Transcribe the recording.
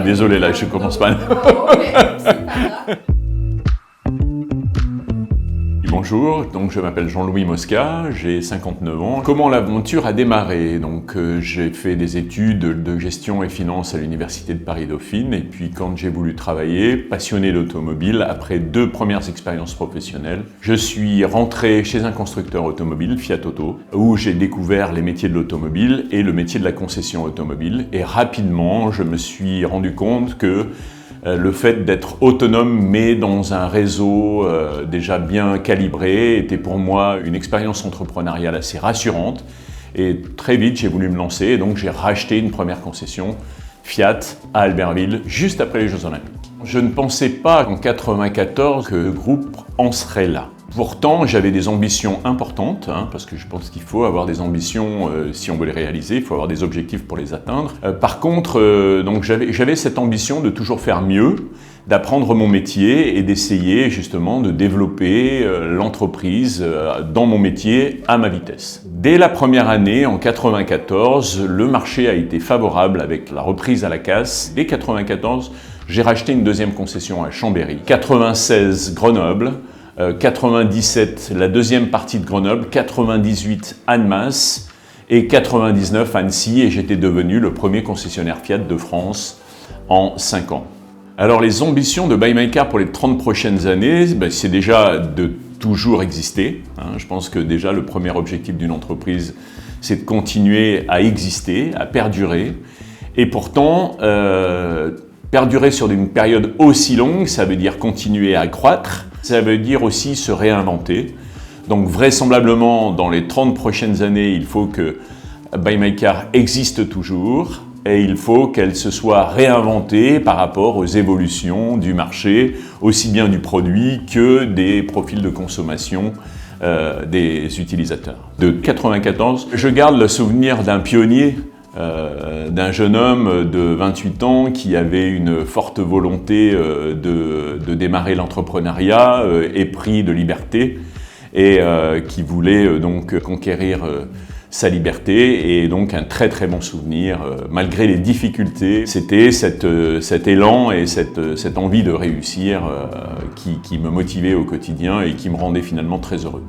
Désolé, là, je commence pas. C'est pas grave. Bonjour, donc je m'appelle Jean-Louis Mosca, j'ai 59 ans. Comment l'aventure a démarré? Donc j'ai fait des études de gestion et finance à l'université de Paris-Dauphine et puis quand j'ai voulu travailler, passionné d'automobile, après 2 premières expériences professionnelles, je suis rentré chez un constructeur automobile, Fiat Auto, où j'ai découvert les métiers de l'automobile et le métier de la concession automobile et rapidement je me suis rendu compte que le fait d'être autonome mais dans un réseau déjà bien calibré était pour moi une expérience entrepreneuriale assez rassurante et très vite j'ai voulu me lancer et donc j'ai racheté une première concession Fiat à Albertville juste après les Jeux Olympiques. Je ne pensais pas qu'en 1994 que le groupe en serait là. Pourtant, j'avais des ambitions importantes, parce que je pense qu'il faut avoir des ambitions si on veut les réaliser, il faut avoir des objectifs pour les atteindre. Par contre, donc j'avais cette ambition de toujours faire mieux, d'apprendre mon métier et d'essayer justement de développer l'entreprise dans mon métier à ma vitesse. Dès la première année, en 1994, le marché a été favorable avec la reprise à la casse. Dès 1994, j'ai racheté une deuxième concession à Chambéry. 1996, Grenoble. 97, la deuxième partie de Grenoble, 98, Annemasse et 99, Annecy, et j'étais devenu le premier concessionnaire Fiat de France en 5 ans. Alors les ambitions de Buy My Car pour les 30 prochaines années, c'est déjà de toujours exister. Je pense que déjà le premier objectif d'une entreprise, c'est de continuer à exister, à perdurer, et pourtant, perdurer sur une période aussi longue, ça veut dire continuer à croître, ça veut dire aussi se réinventer. Donc vraisemblablement, dans les 30 prochaines années, il faut que Buy My Car existe toujours et il faut qu'elle se soit réinventée par rapport aux évolutions du marché, aussi bien du produit que des profils de consommation des utilisateurs. De 1994, je garde le souvenir d'un pionnier, d'un jeune homme de 28 ans qui avait une forte volonté de démarrer l'entrepreneuriat, épris de liberté et qui voulait donc conquérir sa liberté et donc un très très bon souvenir malgré les difficultés. C'était cet élan et cette envie de réussir qui me motivait au quotidien et qui me rendait finalement très heureux.